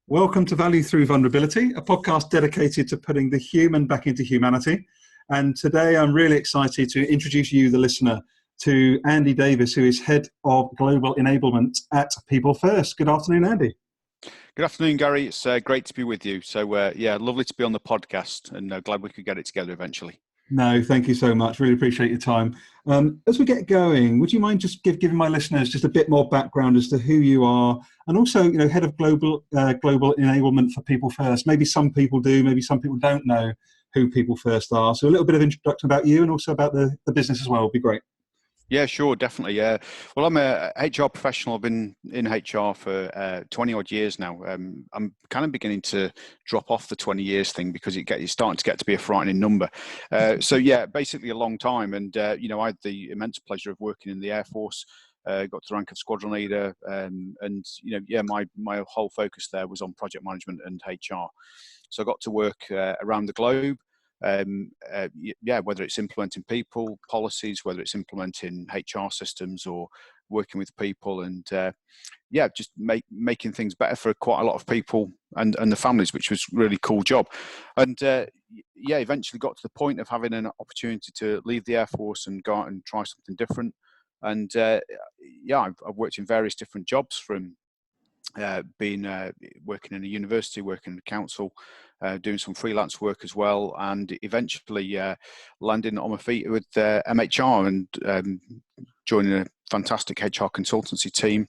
Welcome to Value Through Vulnerability, a podcast dedicated to putting the human back into humanity. And today I'm really excited to introduce you, the listener, to Andy Davies, who is Head of Global Enablement at PeopleFirst. Good afternoon, Andy. Good afternoon, Gary. It's great to be with you. So, lovely to be on the podcast, and glad we could get it together eventually. No, thank you so much. Really appreciate your time. As we get going, would you mind just giving my listeners just a bit more background as to who you are, and also, Head of Global Enablement for PeopleFirst? Maybe some people do, maybe some people don't know who PeopleFirst are. So a little bit of introduction about you and also about the business as well would be great. Yeah, sure, definitely. Well, I'm a HR professional. I've been in HR for 20 odd years now. I'm kind of beginning to drop off the 20 years thing because it's starting to get to be a frightening number. Basically a long time. And, I had the immense pleasure of working in the Air Force, got to the rank of squadron leader. My whole focus there was on project management and HR. So I got to work around the globe. Whether it's implementing people policies, whether it's implementing HR systems or working with people, and just making things better for quite a lot of people and the families, which was a really cool job. And eventually got to the point of having an opportunity to leave the Air Force and go out and try something different. And I've worked in various different jobs, from working in a university, working in a council, doing some freelance work as well, and eventually landing on my feet with MHR and joining a fantastic HR consultancy team,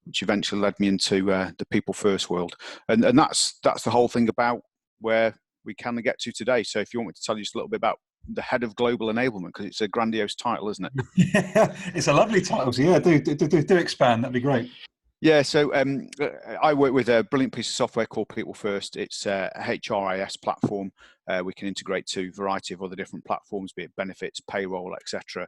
which eventually led me into the PeopleFirst world. And that's the whole thing about where we kind of get to today. So if you want me to tell you just a little bit about the Head of Global Enablement, because it's a grandiose title, isn't it? Yeah, it's a lovely title. So yeah, do expand. That'd be great. Yeah, so I work with a brilliant piece of software called PeopleFirst. It's a HRIS platform. We can integrate to a variety of other different platforms, be it benefits, payroll, etc.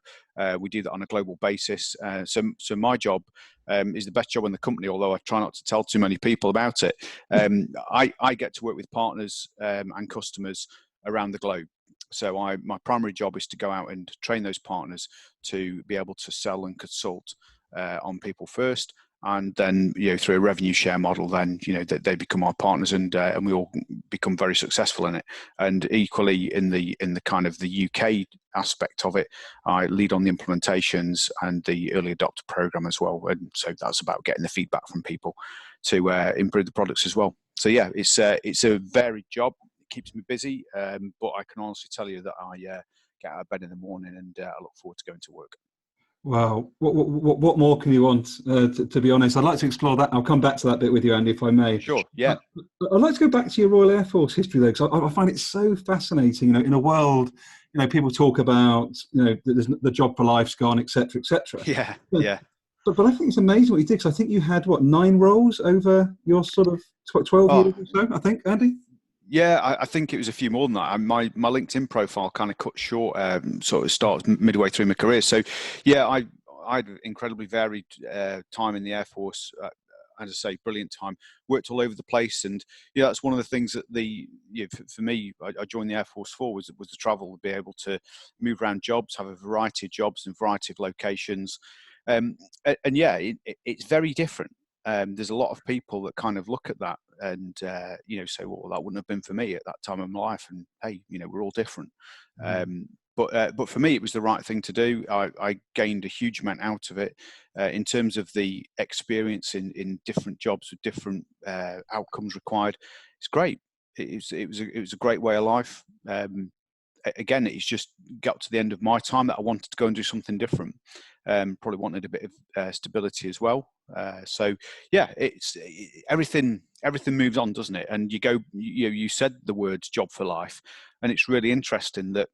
We do that on a global basis. So my job is the best job in the company, although I try not to tell too many people about it. I get to work with partners and customers around the globe. So my primary job is to go out and train those partners to be able to sell and consult on PeopleFirst. And then, through a revenue share model, then, they become our partners, and we all become very successful in it. And equally in the kind of the UK aspect of it, I lead on the implementations and the early adopter program as well. And so that's about getting the feedback from people to improve the products as well. So yeah, it's a varied job. It keeps me busy, but I can honestly tell you that I get out of bed in the morning and I look forward to going to work. Wow. What more can you want, to be honest? I'd like to explore that. I'll come back to that bit with you, Andy, if I may. Sure, yeah. I'd like to go back to your Royal Air Force history, though, because I find it so fascinating. In a world, people talk about, the job for life's gone, et cetera, et cetera. Yeah, yeah. But I think it's amazing what you did, because I think you had, 9 roles over your sort of 12 years or so, I think, Andy? Yeah, I think it was a few more than that. My LinkedIn profile kind of cut short, sort of starts midway through my career. So, yeah, I had incredibly varied time in the Air Force. As I say, brilliant time. Worked all over the place, and that's one of the things that for me, I joined the Air Force for was the travel, be able to move around jobs, have a variety of jobs in a variety of locations, it's very different. There's a lot of people that kind of look at that and say, well, that wouldn't have been for me at that time of my life, and hey, we're all different. But for me, it was the right thing to do. I gained a huge amount out of it in terms of the experience in different jobs with different outcomes required. It's great. It was a great way of life. Again, it's just got to the end of my time that I wanted to go and do something different. Probably wanted a bit of stability as well. Everything moves on, doesn't it? And you said the words job for life, and it's really interesting that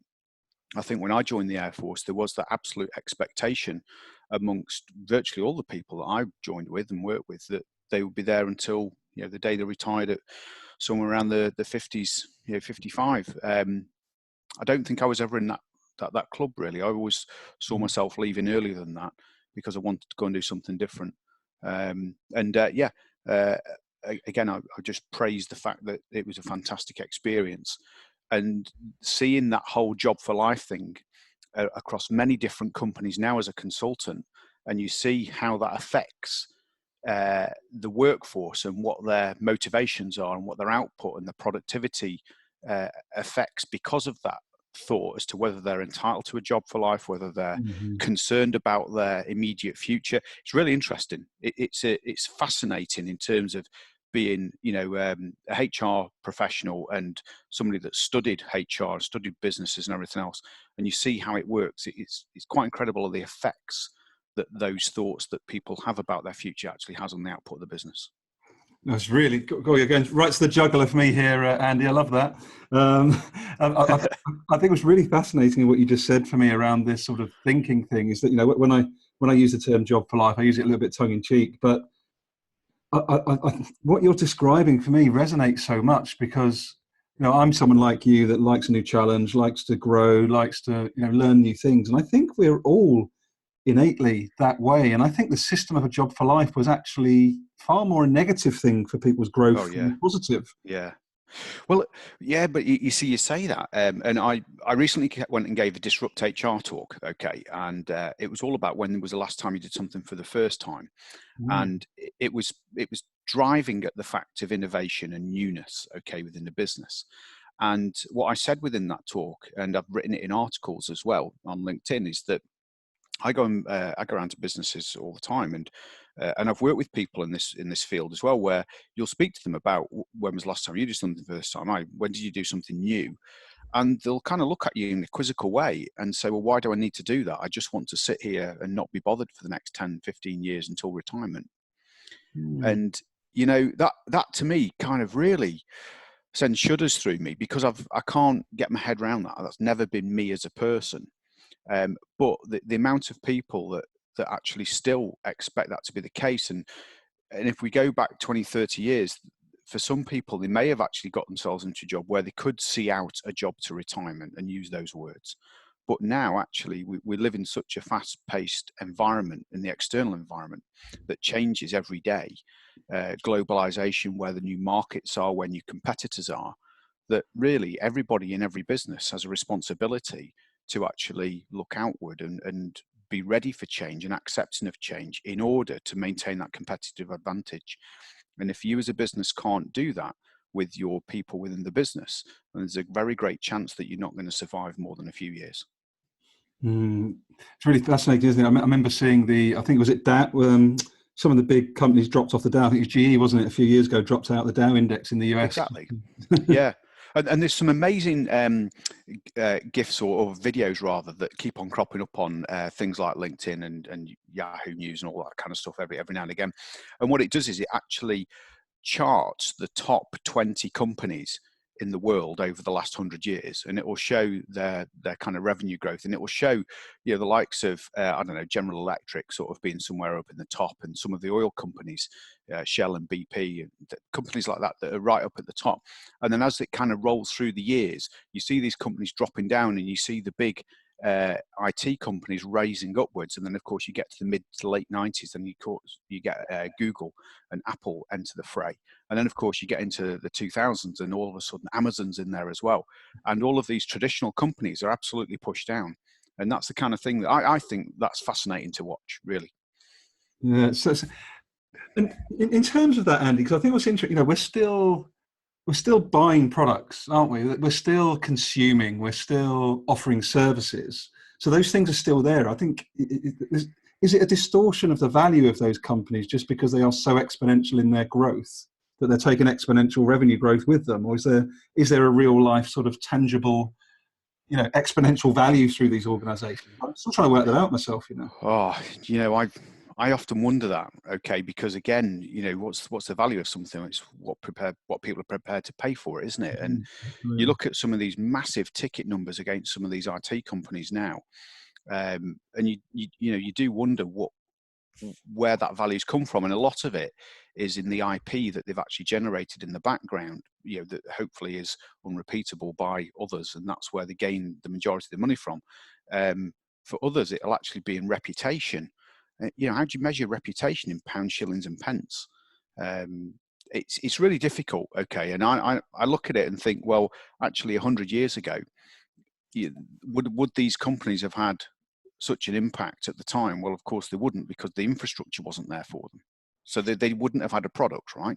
I think when I joined the Air Force, there was that absolute expectation amongst virtually all the people that I joined with and worked with that they would be there until the day they retired at somewhere around the 50s, 55. I don't think I was ever in that club, really. I always saw myself leaving earlier than that because I wanted to go and do something different. Again, I just praise the fact that it was a fantastic experience, and seeing that whole job for life thing across many different companies now as a consultant, and you see how that affects the workforce and what their motivations are and what their output and the productivity affects because of that thought as to whether they're entitled to a job for life, whether they're concerned about their immediate future. It's really interesting. It's fascinating in terms of being, a HR professional and somebody that studied HR, studied businesses and everything else, and you see how it works. It's quite incredible the effects that those thoughts that people have about their future actually has on the output of the business. That's really you're going right to the jugular for me here, Andy. I love that. I think it was really fascinating what you just said for me around this sort of thinking thing. Is that when I use the term job for life, I use it a little bit tongue in cheek, but what you're describing for me resonates so much because I'm someone like you that likes a new challenge, likes to grow, likes to learn new things, and I think we're all innately that way. And I think the system of a job for life was actually far more a negative thing for people's growth than positive. Yeah. Well, yeah, but you see, you say that, and I recently went and gave a Disrupt HR talk, okay, and it was all about when was the last time you did something for the first time, and it was driving at the fact of innovation and newness, okay, within the business. And what I said within that talk, and I've written it in articles as well on LinkedIn, is that I go around to businesses all the time, and I've worked with people in this field as well, where you'll speak to them about when was the last time you did something for the first time. When did you do something new? And they'll kind of look at you in a quizzical way and say, well, why do I need to do that? I just want to sit here and not be bothered for the next 10, 15 years until retirement. And that to me kind of really sends shudders through me, because I can't get my head around that. That's never been me as a person. But the amount of people that actually still expect that to be the case, and if we go back 20, 30 years, for some people, they may have actually got themselves into a job where they could see out a job to retirement and use those words. But now, actually, we live in such a fast-paced environment, in the external environment, that changes every day. Globalization, where the new markets are, where new competitors are, that really everybody in every business has a responsibility to actually look outward and be ready for change and accepting of change in order to maintain that competitive advantage. And if you as a business can't do that with your people within the business, then there's a very great chance that you're not going to survive more than a few years. It's really fascinating, isn't it? I remember seeing I think it was at Dow, some of the big companies dropped off the Dow. I think it was GE, wasn't it, a few years ago, dropped out the Dow index in the US. Exactly. Yeah. And there's some amazing GIFs or videos, rather, that keep on cropping up on things like LinkedIn and Yahoo News and all that kind of stuff every now and again. And what it does is it actually charts the top 20 companies in the world over the last 100 years, and it will show their kind of revenue growth, and it will show the likes of General Electric sort of being somewhere up in the top, and some of the oil companies, Shell and BP, and companies like that are right up at the top. And then as it kind of rolls through the years, you see these companies dropping down, and you see the big IT companies raising upwards, and then of course you get to the mid to late 90s, and you get Google and Apple enter the fray, and then of course you get into the 2000s, and all of a sudden Amazon's in there as well, and all of these traditional companies are absolutely pushed down. And that's the kind of thing that I think that's fascinating to watch, really. Yeah. And in terms of that, Andy, because I think what's interesting, we're still buying products, aren't we? We're still consuming, we're still offering services. So those things are still there. I think, is it a distortion of the value of those companies just because they are so exponential in their growth that they're taking exponential revenue growth with them? Or is there a real life sort of tangible, exponential value through these organizations? I'm still trying to work that out myself, I often wonder that, okay, because again, what's the value of something? It's what people are prepared to pay for it, isn't it? And you look at some of these massive ticket numbers against some of these IT companies now, and you do wonder where that value's come from, and a lot of it is in the IP that they've actually generated in the background, that hopefully is unrepeatable by others, and that's where they gain the majority of the money from. For others, it'll actually be in reputation. How do you measure reputation in pounds, shillings, and pence? It's really difficult, okay. And I look at it and think, well, actually, 100 years ago, would these companies have had such an impact at the time? Well, of course they wouldn't, because the infrastructure wasn't there for them. So they wouldn't have had a product, right?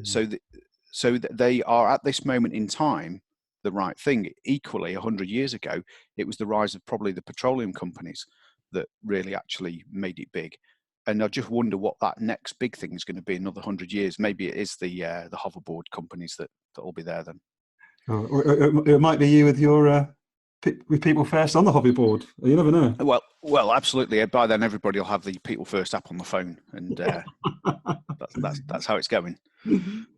So they are at this moment in time the right thing. Equally, 100 years ago, it was the rise of probably the petroleum companies that really actually made it big. And I just wonder what that next big thing is going to be in another 100 years. Maybe it is the hoverboard companies that will be there then. Or it might be you with your with People First on the hobby board. You never know. Well, absolutely. By then, everybody will have the People First app on the phone, and that's how it's going.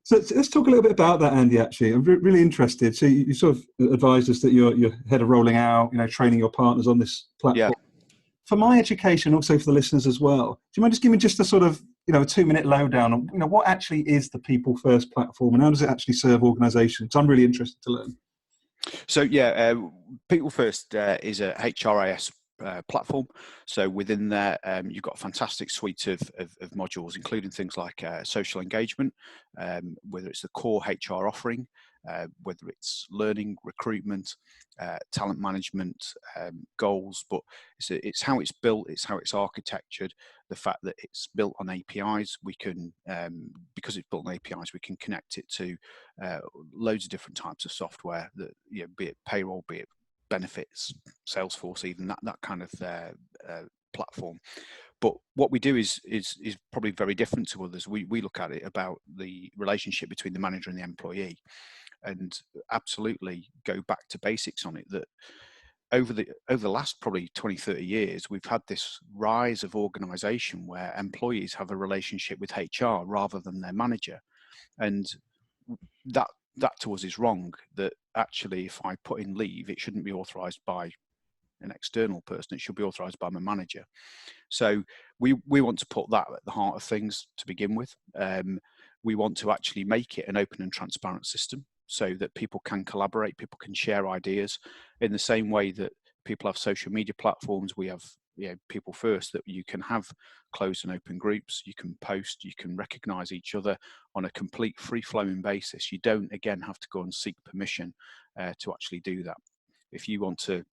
So let's talk a little bit about that, Andy. Actually, I'm really interested. So you sort of advised us that you're head of rolling out, training your partners on this platform. Yeah. For my education, also for the listeners as well, do you mind just giving me just a sort of a 2-minute lowdown on what actually is the People First platform and how does it actually serve organisations? I'm really interested to learn. So People First is a HRIS platform. So within there, you've got a fantastic suite of modules, including things like social engagement, whether it's the core HR offering, whether it's learning, recruitment, talent management, goals, but it's how it's built, it's how it's architectured, the fact that it's built on APIs. We can, because it's built on APIs, we can connect it to loads of different types of software, that be it payroll, be it benefits, Salesforce, even that kind of platform. But what we do is probably very different to others. We look at it about the relationship between the manager and the employee, and absolutely go back to basics on it. That over the last probably 20-30 years, we've had this rise of organisation where employees have a relationship with HR rather than their manager, and that to us is wrong. That actually, if I put in leave, it shouldn't be authorised by an external person, it should be authorised by my manager. So we want to put that at the heart of things to begin with. We want to actually make it an open and transparent system so that people can collaborate, people can share ideas in the same way that people have social media platforms. We have People First, that you can have closed and open groups, you can post, you can recognise each other on a complete free-flowing basis. You don't again have to go and seek permission to actually do that. If you want to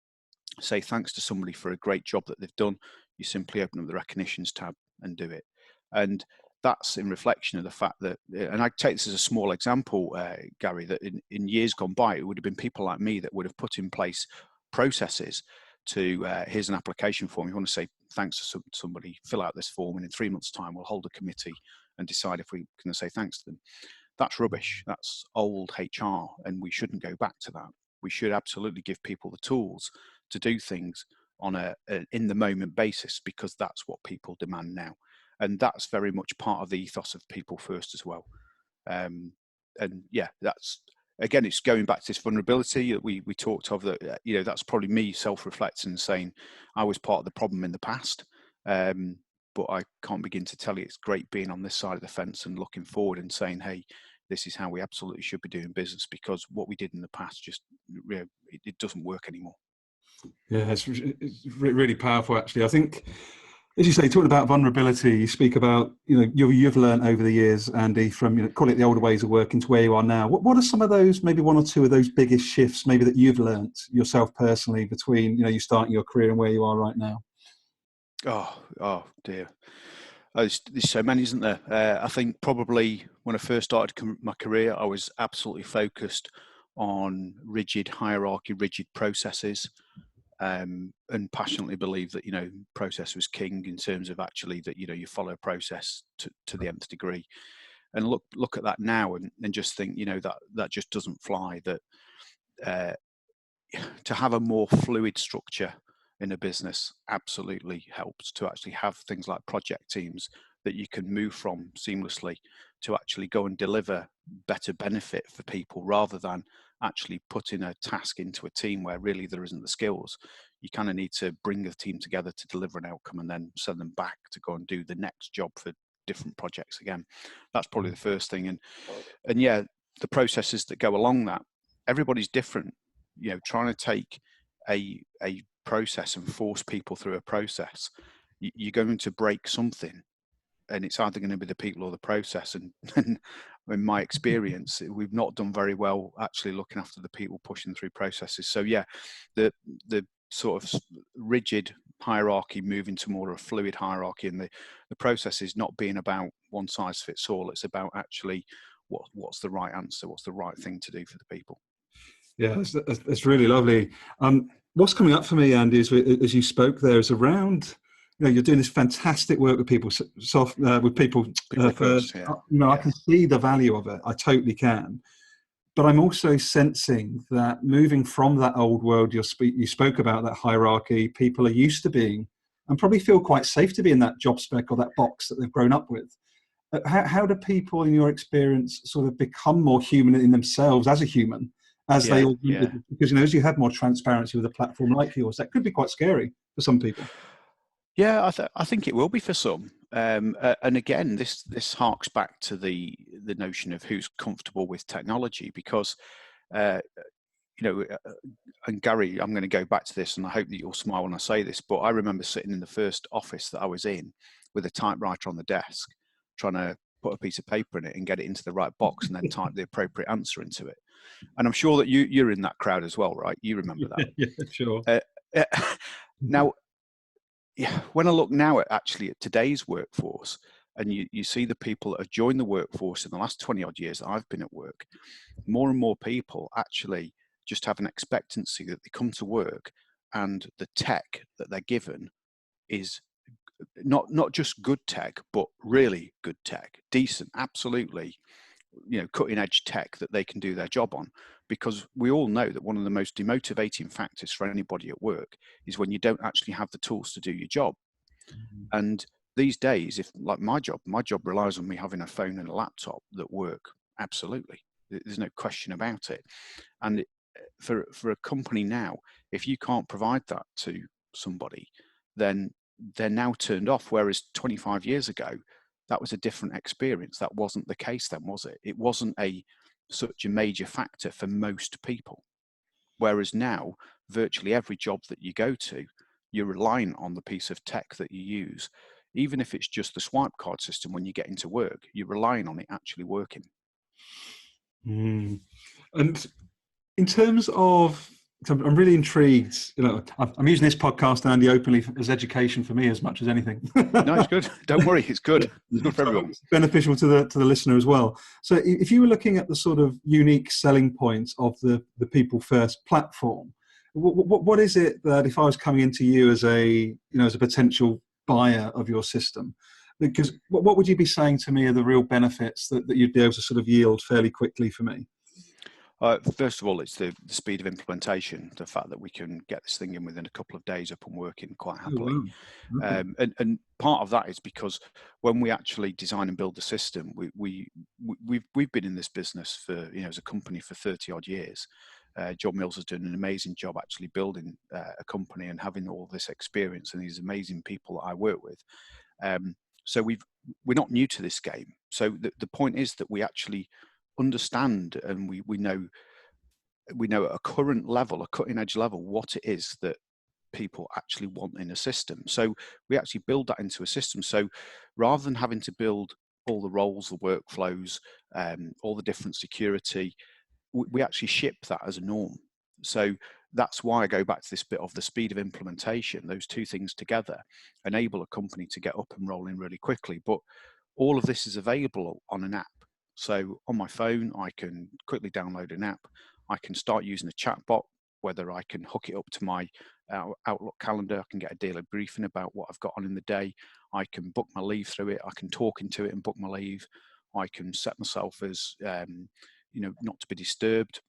say thanks to somebody for a great job that they've done, you simply open up the recognitions tab and do it. And that's in reflection of the fact that, and I take this as a small example, Gary, that in years gone by, it would have been people like me that would have put in place processes to, here's an application form, you want to say thanks to somebody, fill out this form, and in 3 months' time, we'll hold a committee and decide if we can say thanks to them. That's rubbish. That's old HR, and we shouldn't go back to that. We should absolutely give people the tools to do things on a in the moment basis, because that's what people demand now, and that's very much part of the ethos of People First as well. And yeah, that's again, it's going back to this vulnerability that we talked of. That that's probably me self-reflecting and saying I was part of the problem in the past, but I can't begin to tell you it's great being on this side of the fence and looking forward and saying, hey, this is how we absolutely should be doing business, because what we did in the past just it doesn't work anymore. Yeah, it's really powerful, actually. I think, as you say, talking about vulnerability, you speak about, you've learned over the years, Andy, from, call it the older ways of working to where you are now. What are some of those, maybe one or two of those biggest shifts, maybe that you've learned yourself personally between, you starting your career and where you are right now? Oh dear. There's so many, isn't there? I think probably when I first started my career, I was absolutely focused on rigid hierarchy, rigid processes, and passionately believed that process was king, in terms of actually that you follow a process to the nth degree. And look at that now and just think that just doesn't fly. That to have a more fluid structure in a business absolutely helps, to actually have things like project teams that you can move from seamlessly to actually go and deliver better benefit for people, rather than actually putting a task into a team where really there isn't the skills. You kind of need to bring the team together to deliver an outcome and then send them back to go and do the next job for different projects again. That's probably the first thing. And yeah, the processes that go along that, everybody's different. Trying to take a process and force people through a process, you're going to break something, and it's either going to be the people or the process. And in my experience, we've not done very well actually looking after the people pushing through processes. So yeah, the sort of rigid hierarchy moving to more of a fluid hierarchy, and the process is not being about one size fits all. It's about actually what's the right answer, what's the right thing to do for the people. Yeah, that's really lovely. What's coming up for me, Andy, is as you spoke there, is around, you're doing this fantastic work with people, with people first. Yeah. I can see the value of it. I totally can. But I'm also sensing that moving from that old world you spoke about, that hierarchy, people are used to being, and probably feel quite safe to be in that job spec or that box that they've grown up with. How do people, in your experience, sort of become more human in themselves as a human, as they all, because as you have more transparency with a platform like yours, that could be quite scary for some people. Yeah, I think it will be for some. And again, this harks back to the notion of who's comfortable with technology, because and Gary, I'm going to go back to this, and I hope that you'll smile when I say this, but I remember sitting in the first office that I was in with a typewriter on the desk, trying to put a piece of paper in it and get it into the right box and then type the appropriate answer into it. And I'm sure that you're in that crowd as well, right? You remember that. Yeah, sure. Now, when I look now at today's workforce, and you see the people that have joined the workforce in the last 20 odd years that I've been at work, more and more people actually just have an expectancy that they come to work and the tech that they're given is not just good tech, but really good tech, decent, absolutely, cutting edge tech that they can do their job on. Because we all know that one of the most demotivating factors for anybody at work is when you don't actually have the tools to do your job. Mm-hmm. And these days, if like my job relies on me having a phone and a laptop that work absolutely. There's no question about it. And for a company now, if you can't provide that to somebody, then they're now turned off. Whereas 25 years ago, that was a different experience. That wasn't the case then, was it? It wasn't such a major factor for most people. Whereas now, virtually every job that you go to, you're relying on the piece of tech that you use. Even if it's just the swipe card system when you get into work, you're relying on it actually working. And in terms of, I'm really intrigued. I'm using this podcast, Andy, openly as education for me as much as anything. No, it's good. Don't worry, it's good. It's good for everyone. It's beneficial to the listener as well. So, if you were looking at the sort of unique selling points of the PeopleFirst platform, what is it that, if I was coming into you as a potential buyer of your system, because what would you be saying to me are the real benefits that you'd be able to sort of yield fairly quickly for me? First of all, it's the speed of implementation, the fact that we can get this thing in within a couple of days up and working quite happily. Oh, wow. Okay. And part of that is because when we actually design and build the system, we've been in this business for, as a company for 30 odd years. John Mills has done an amazing job actually building a company and having all this experience and these amazing people that I work with. So we're not new to this game. So the point is that we actually understand, and we know at a current level, a cutting edge level, what it is that people actually want in a system. So we actually build that into a system. So rather than having to build all the roles, the workflows, all the different security, we actually ship that as a norm. So that's why I go back to this bit of the speed of implementation. Those two things together enable a company to get up and rolling really quickly. But all of this is available on an app. So on my phone, I can quickly download an app. I can start using a chatbot, whether I can hook it up to my Outlook calendar. I can get a daily briefing about what I've got on in the day. I can book my leave through it. I can talk into it and book my leave. I can set myself as, not to be disturbed.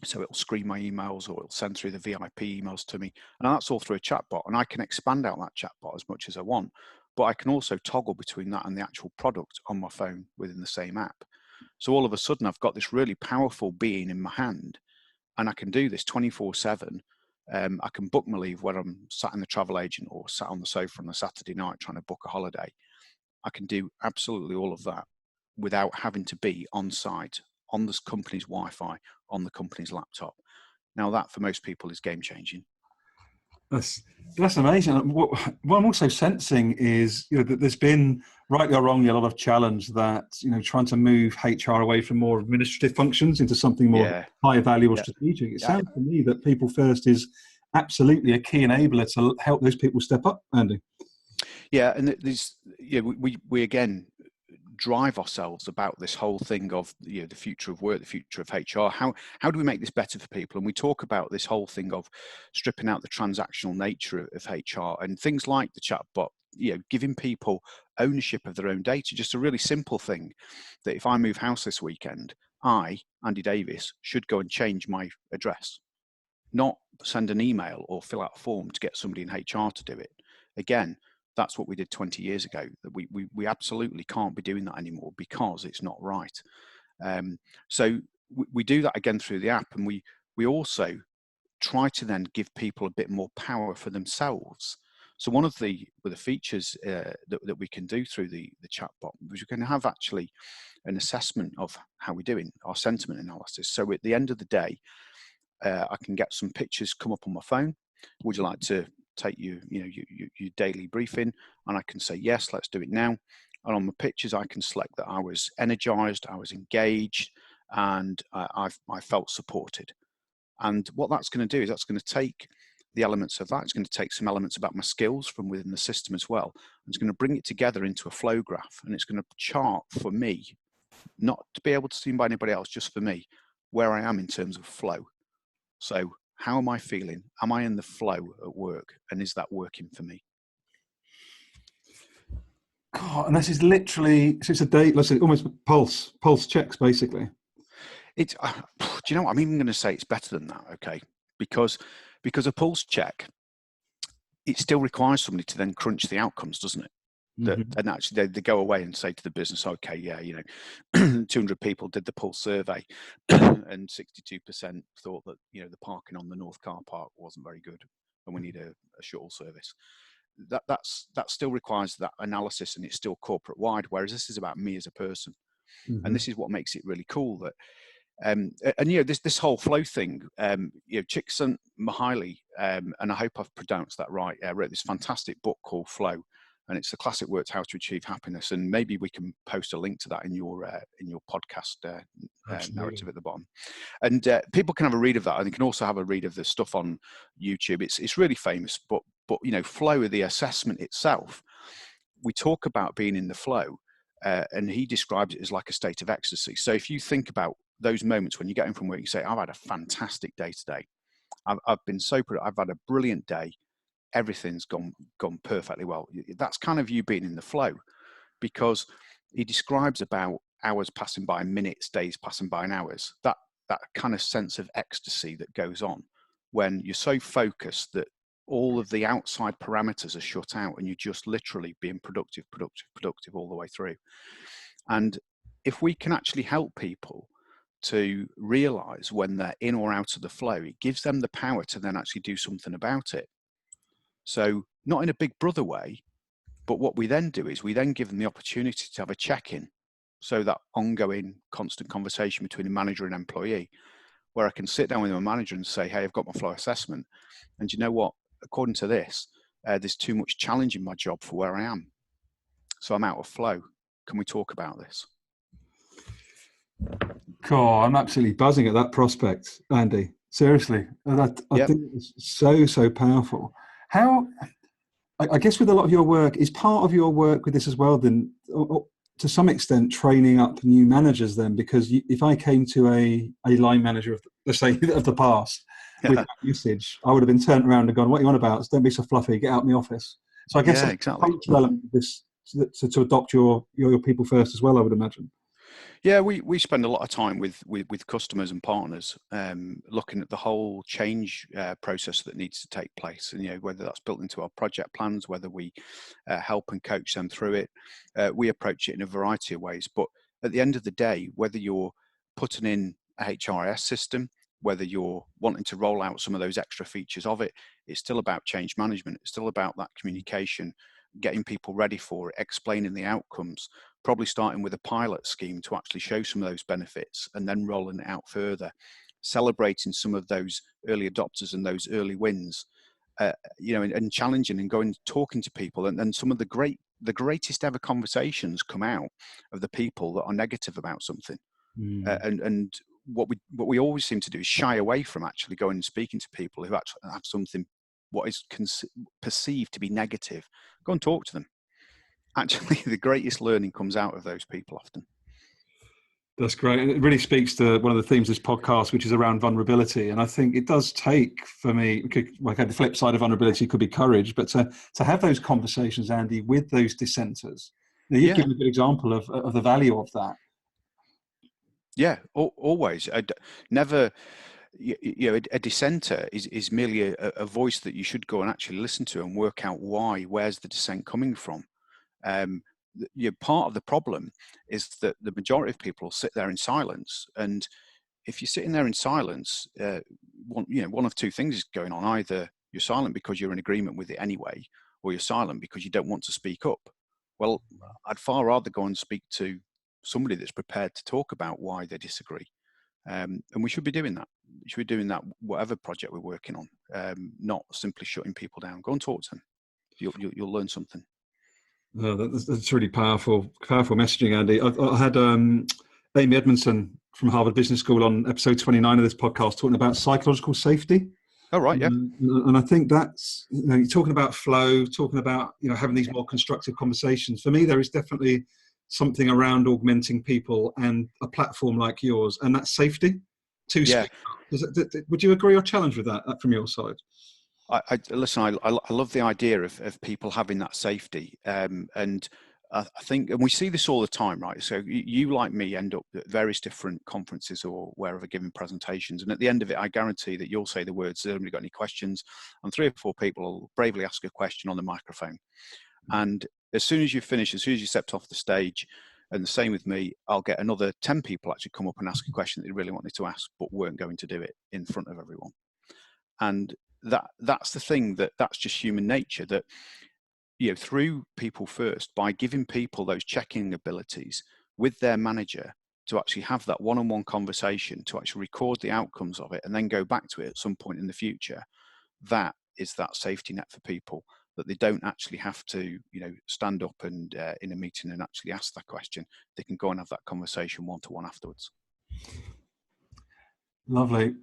So it'll screen my emails, or it'll send through the VIP emails to me. And that's all through a chatbot. And I can expand out that chatbot as much as I want. But I can also toggle between that and the actual product on my phone within the same app. So all of a sudden, I've got this really powerful being in my hand, and I can do this 24/7. I can book my leave when I'm sat in the travel agent or sat on the sofa on a Saturday night trying to book a holiday. I can do absolutely all of that without having to be on site, on this company's Wi-Fi, on the company's laptop. Now that for most people is game changing. That's amazing. What I'm also sensing is that there's been, rightly or wrongly, a lot of challenge that trying to move HR away from more administrative functions into something more higher value or strategic. It sounds to me that PeopleFirst is absolutely a key enabler to help those people step up, Andy. Yeah, and we again drive ourselves about this whole thing of the future of work, the future of HR. How do we make this better for people? And we talk about this whole thing of stripping out the transactional nature of HR and things like the chatbot. Giving people ownership of their own data. Just a really simple thing that if I move house this weekend, I, Andy Davies, should go and change my address, not send an email or fill out a form to get somebody in HR to do it. Again, that's what we did 20 years ago. That we absolutely can't be doing that anymore because it's not right. So we do that again through the app, and we also try to then give people a bit more power for themselves. So one of the features that we can do through the chatbot is we can have actually an assessment of how we're doing, our sentiment analysis. So at the end of the day, I can get some pictures come up on my phone. Would you like to take your daily briefing? And I can say, yes, let's do it now. And on the pictures, I can select that I was energized, I was engaged, and I felt supported. And what that's going to do is that's going to take the elements of that. It's going to take some elements about my skills from within the system as well. And it's going to bring it together into a flow graph. And it's going to chart for me, not to be able to see by anybody else, just for me, where I am in terms of flow. So how am I feeling? Am I in the flow at work? And is that working for me? God, and this is literally, so it's a day, let's say almost pulse checks, basically. It's, do you know what? I'm even going to say it's better than that, okay? Because a pulse check, it still requires somebody to then crunch the outcomes, doesn't it? And actually they go away and say to the business, okay, yeah, 200 people did the pulse survey and 62% thought that, the parking on the North car park wasn't very good and we need a shuttle service. That still requires that analysis, and it's still corporate wide, whereas this is about me as a person. And this is what makes it really cool that, this whole flow thing, Csikszentmihalyi, and I hope I've pronounced that right, wrote this fantastic book called Flow. And it's the classic words, How to Achieve Happiness. And maybe we can post a link to that in your podcast narrative at the bottom. And people can have a read of that. And they can also have a read of the stuff on YouTube. It's really famous. But flow, the assessment itself, we talk about being in the flow, and he describes it as like a state of ecstasy. So if you think about those moments when you get in from work, you say, I've had a fantastic day today. I've been so productive. I've had a brilliant day. Everything's gone perfectly well. That's kind of you being in the flow, because he describes about hours passing by, minutes, days passing by, and hours. That kind of sense of ecstasy that goes on when you're so focused that all of the outside parameters are shut out and you're just literally being productive all the way through. And if we can actually help people to realize when they're in or out of the flow, it gives them the power to then actually do something about it. So not in a big brother way, but what we then do is we then give them the opportunity to have a check-in. So that ongoing constant conversation between a manager and employee, where I can sit down with my manager and say, hey, I've got my flow assessment. And you know what, according to this, there's too much challenge in my job for where I am. So I'm out of flow. Can we talk about this? God, I'm absolutely buzzing at that prospect, Andy. Seriously. I think it's so powerful. How, I guess with a lot of your work, is part of your work with this as well, then, or to some extent, training up new managers then? Because if I came to a line manager of, let's say, of the past with that message, I would have been turned around and gone, what are you on about? Don't be so fluffy, get out of my office. So I guess exactly. cultural element of this to adopt your people first as well, I would imagine. Yeah, we spend a lot of time with customers and partners, looking at the whole change process that needs to take place, and whether that's built into our project plans, whether we help and coach them through it. We approach it in a variety of ways, but at the end of the day, whether you're putting in a HRIS system, whether you're wanting to roll out some of those extra features of it, it's still about change management. It's still about that communication, getting people ready for it, explaining the outcomes, probably starting with a pilot scheme to actually show some of those benefits and then rolling it out further, celebrating some of those early adopters and those early wins, and challenging and going talking to people. And some of the greatest ever conversations come out of the people that are negative about something. And what we always seem to do is shy away from actually going and speaking to people who actually have something what is perceived to be negative. Go and talk to them. Actually, the greatest learning comes out of those people often. That's great. And it really speaks to one of the themes of this podcast, which is around vulnerability. And I think it does take, for me, like the flip side of vulnerability could be courage, but to have those conversations, Andy, with those dissenters. Now, you've given a good example of the value of that. Yeah, always. Never, a dissenter is merely a voice that you should go and actually listen to and work out where's the dissent coming from. Part of the problem is that the majority of people sit there in silence, and if you're sitting there in silence, one of two things is going on. Either you're silent because you're in agreement with it anyway, or you're silent because you don't want to speak up. Well, I'd far rather go and speak to somebody that's prepared to talk about why they disagree, and we should be doing that. We should be doing that whatever project we're working on, not simply shutting people down. Go and talk to them. You'll learn something. Oh, that's really powerful messaging, Andy. I had Amy Edmondson from Harvard Business School on episode 29 of this podcast talking about psychological safety. Oh, right, yeah. And I think that's, you're talking about flow, talking about, having these more constructive conversations. For me, there is definitely something around augmenting people and a platform like yours, and that's safety to speak up. Would you agree or challenge with that from your side? Listen, I love the idea of people having that safety, and I think, and we see this all the time, right? So you, like me, end up at various different conferences or wherever giving presentations, and at the end of it, I guarantee that you'll say the words, "Has anybody got any questions?" And 3 or 4 people will bravely ask a question on the microphone, and as soon as you finish, as soon as you stepped off the stage, and the same with me, I'll get another 10 people actually come up and ask a question that they really wanted to ask, but weren't going to do it in front of everyone. And that's the thing, that's just human nature, that through PeopleFirst, by giving people those checking abilities with their manager to actually have that one-on-one conversation, to actually record the outcomes of it and then go back to it at some point in the future, that is that safety net for people, that they don't actually have to stand up and in a meeting and actually ask that question. They can go and have that conversation one-to-one afterwards. Lovely.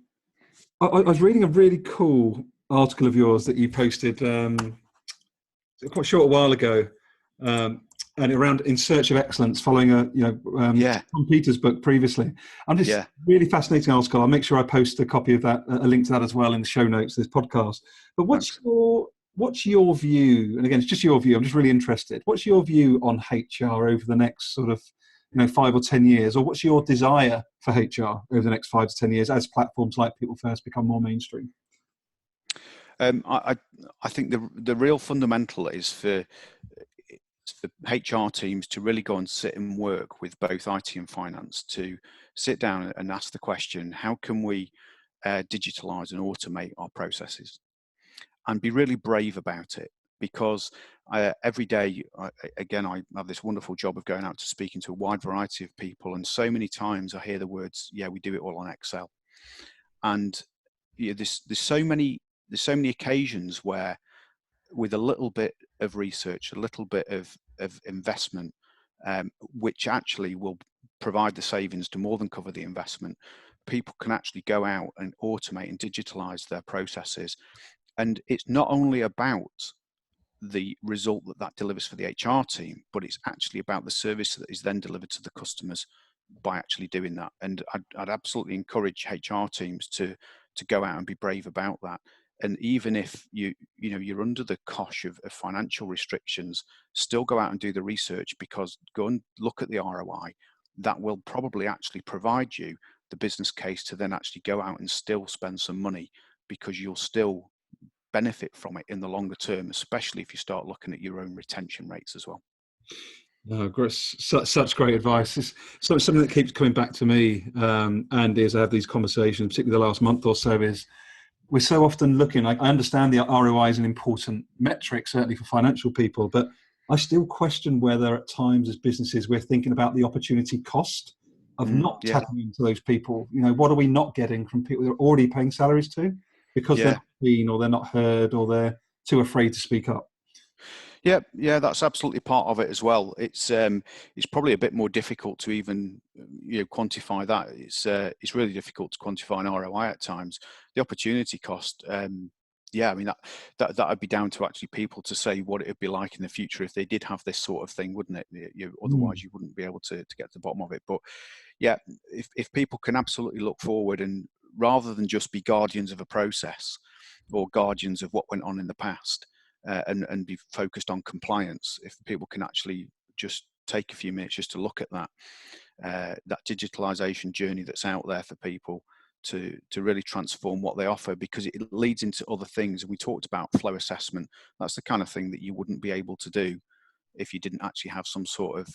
I was reading a really cool article of yours that you posted quite a short while ago, and around In Search of Excellence, following Tom Peters' book previously. I'm just really fascinating article. I'll make sure I post a copy of that, a link to that as well in the show notes of this podcast. But what's your view? And again, it's just your view. I'm just really interested. What's your view on HR over the next sort of 5 or 10 years, or what's your desire for HR over the next 5 to 10 years as platforms like PeopleFirst become more mainstream? I think the real fundamental is for HR teams to really go and sit and work with both IT and finance, to sit down and ask the question, how can we digitalize and automate our processes, and be really brave about it? Because every day, I have this wonderful job of going out to speaking to a wide variety of people, and so many times I hear the words, we do it all on Excel. And there's so many occasions where, with a little bit of research, a little bit of investment, which actually will provide the savings to more than cover the investment, people can actually go out and automate and digitalize their processes. And it's not only about the result that delivers for the HR team, but it's actually about the service that is then delivered to the customers by actually doing that. And I'd absolutely encourage HR teams to go out and be brave about that. And even if you're under the cosh of financial restrictions, still go out and do the research, because go and look at the ROI. That will probably actually provide you the business case to then actually go out and still spend some money, because you'll still benefit from it in the longer term, especially if you start looking at your own retention rates as well. Such great advice. It's something that keeps coming back to me, Andy, as I have these conversations, particularly the last month or so, is we're so often looking, I understand the ROI is an important metric, certainly for financial people, but I still question whether at times as businesses we're thinking about the opportunity cost of not tapping into those people. What are we not getting from people they're already paying salaries to, because they're not seen, or they're not heard, or they're too afraid to speak up? Yeah, that's absolutely part of it as well. It's probably a bit more difficult to even quantify that. It's really difficult to quantify an ROI at times. The opportunity cost, yeah, I mean that would be down to actually people to say what it would be like in the future if they did have this sort of thing, wouldn't it? Otherwise, you wouldn't be able to get to the bottom of it. But yeah, if people can absolutely look forward, and rather than just be guardians of a process or guardians of what went on in the past, and be focused on compliance, if people can actually just take a few minutes just to look at that digitalization journey that's out there for people to really transform what they offer, because it leads into other things. We talked about flow assessment. That's the kind of thing that you wouldn't be able to do if you didn't actually have some sort of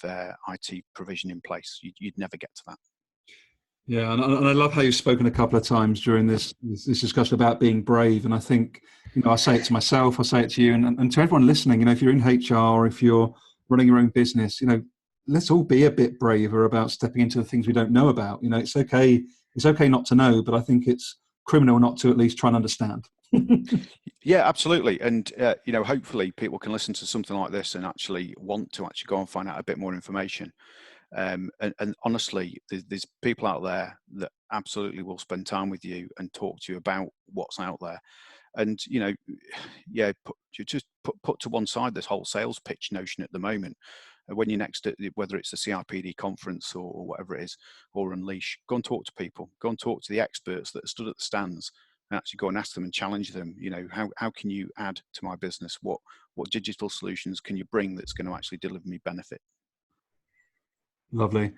IT provision in place. You'd never get to that. Yeah, and I love how you've spoken a couple of times during this discussion about being brave. And I think, I say it to myself, I say it to you, and to everyone listening. If you're in HR, or if you're running your own business, let's all be a bit braver about stepping into the things we don't know about. It's okay not to know, but I think it's criminal not to at least try and understand. Yeah, absolutely. And hopefully people can listen to something like this and actually want to actually go and find out a bit more information. And honestly, there's people out there that absolutely will spend time with you and talk to you about what's out there. And just put to one side this whole sales pitch notion at the moment. When you're next at, whether it's the CIPD conference or whatever it is, or Unleash, go and talk to people. Go and talk to the experts that stood at the stands, and actually go and ask them and challenge them. How can you add to my business? What digital solutions can you bring that's going to actually deliver me benefit? Lovely.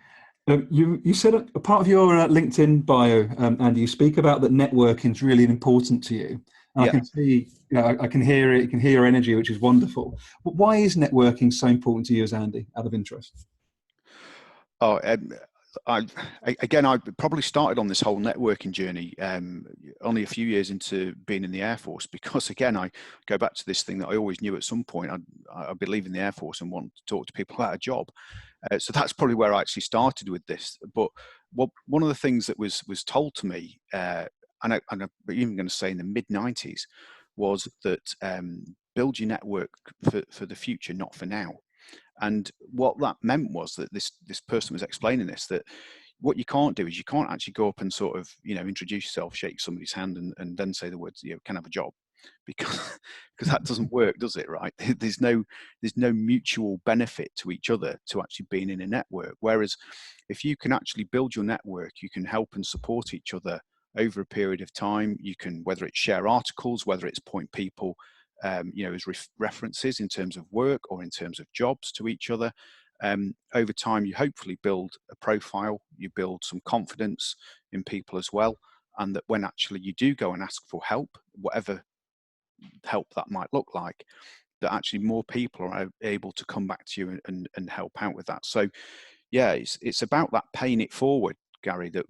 You said a part of your LinkedIn bio, Andy, you speak about that networking is really important to you. And I can see, I can hear it, you can hear your energy, which is wonderful. But why is networking so important to you as Andy, out of interest? Oh, I probably started on this whole networking journey only a few years into being in the Air Force, because again, I go back to this thing that I always knew at some point I'd be leaving the Air Force and want to talk to people about a job. So that's probably where I actually started with this. But one of the things that was told to me, and I'm even going to say in the mid-90s, was that build your network for the future, not for now. And what that meant was that this person was explaining this, that what you can't do is you can't actually go up and sort of, introduce yourself, shake somebody's hand and then say the words, can I have a job? Because that doesn't work, does it? Right? There's no mutual benefit to each other to actually being in a network. Whereas if you can actually build your network, you can help and support each other over a period of time. You can, whether it's share articles, whether it's point people as references in terms of work or in terms of jobs to each other. Over time, you hopefully build a profile, you build some confidence in people as well, and that when actually you do go and ask for help, whatever help that might look like, that actually more people are able to come back to you and help out with that. So yeah, it's about that paying it forward, Gary, that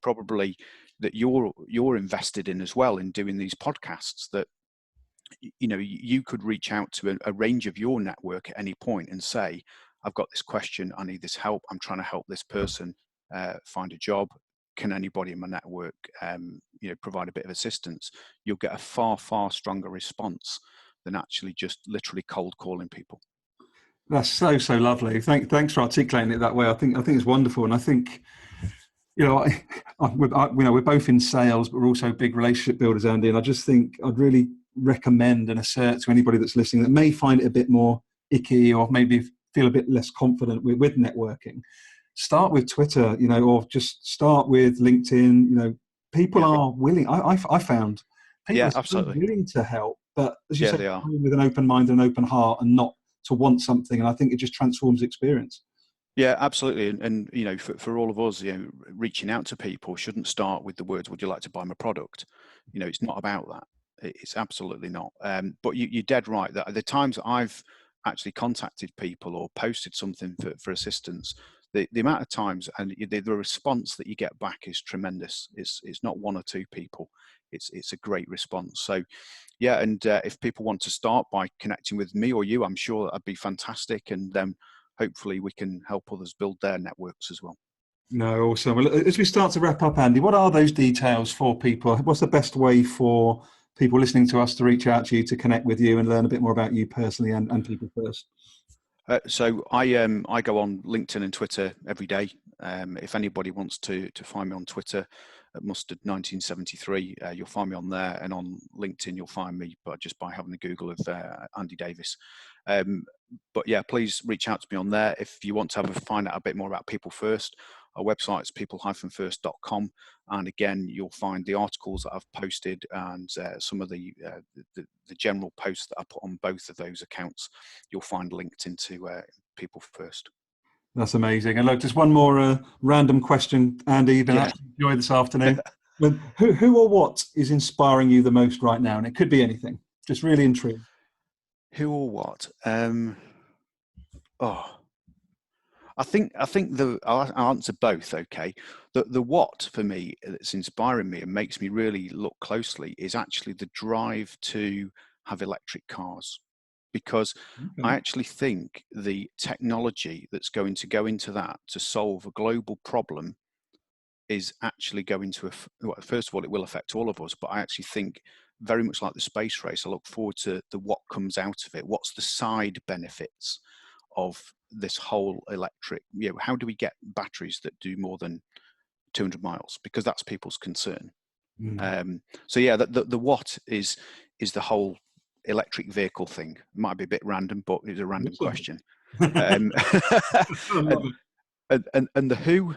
probably that you're invested in as well, in doing these podcasts, that you could reach out to a range of your network at any point and say, I've got this question, I need this help, I'm trying to help this person find a job, can anybody in my network provide a bit of assistance? You'll get a far stronger response than actually just literally cold calling people. That's so lovely. Thanks for articulating it that way. I think it's wonderful, and I think we're both in sales, but we're also big relationship builders, Andy. And I just think I'd really recommend and assert to anybody that's listening that may find it a bit more icky or maybe feel a bit less confident with networking. Start with Twitter, or just start with LinkedIn. People are willing. I found people are so willing to help, but as you said, they are, with an open mind and an open heart, and not to want something. And I think it just transforms the experience. Yeah, absolutely. And for all of us, reaching out to people shouldn't start with the words, would you like to buy my product? It's not about that. It's absolutely not. But you're dead right. That the times that I've actually contacted people or posted something for assistance, the amount of times and the response that you get back is tremendous. It's not one or two people. It's a great response. So yeah, and if people want to start by connecting with me or you, I'm sure that'd be fantastic. And then hopefully we can help others build their networks as well. No, awesome. Well, as we start to wrap up, Andy, what are those details for people? What's the best way for people listening to us to reach out to you, to connect with you and learn a bit more about you personally and PeopleFirst? So I go on LinkedIn and Twitter every day. If anybody wants to find me on Twitter at Mustard1973, you'll find me on there, and on LinkedIn you'll find me just by having a Google of Andy Davies. But yeah, please reach out to me on there if you want to find out a bit more about PeopleFirst. Our website is people-first.com, and again, you'll find the articles that I've posted and some of the general posts that I put on both of those accounts. You'll find linked into PeopleFirst. That's amazing. And look, just one more random question, Andy. You've been absolutely enjoying this afternoon. Who or what is inspiring you the most right now? And it could be anything. Just really intrigued. Who or what? I think I'll answer both. Okay, the what for me that's inspiring me and makes me really look closely is actually the drive to have electric cars, because I actually think the technology that's going to go into that to solve a global problem is actually going to, well, first of all, it will affect all of us, but I actually think, very much like the space race, I look forward to the what comes out of it. What's the side benefits of this whole electric, how do we get batteries that do more than 200 miles? Because that's people's concern. So yeah, the what is the whole electric vehicle thing. It might be a bit random, but it's a random question. And the who,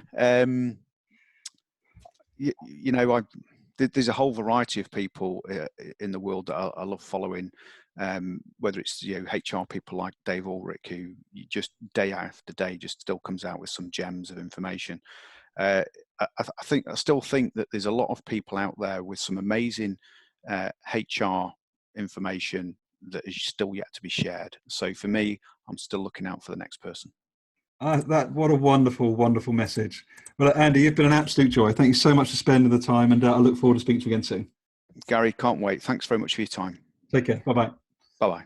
there's a whole variety of people in the world that I love following, whether it's HR people like Dave Ulrich, who just day after day just still comes out with some gems of information. I still think that there's a lot of people out there with some amazing HR information that is still yet to be shared. So for me, I'm still looking out for the next person. What a wonderful, wonderful message. Well, Andy, you've been an absolute joy. Thank you so much for spending the time, and I look forward to speaking to you again soon. Gary, can't wait. Thanks very much for your time. Take care. Bye-bye. Bye-bye.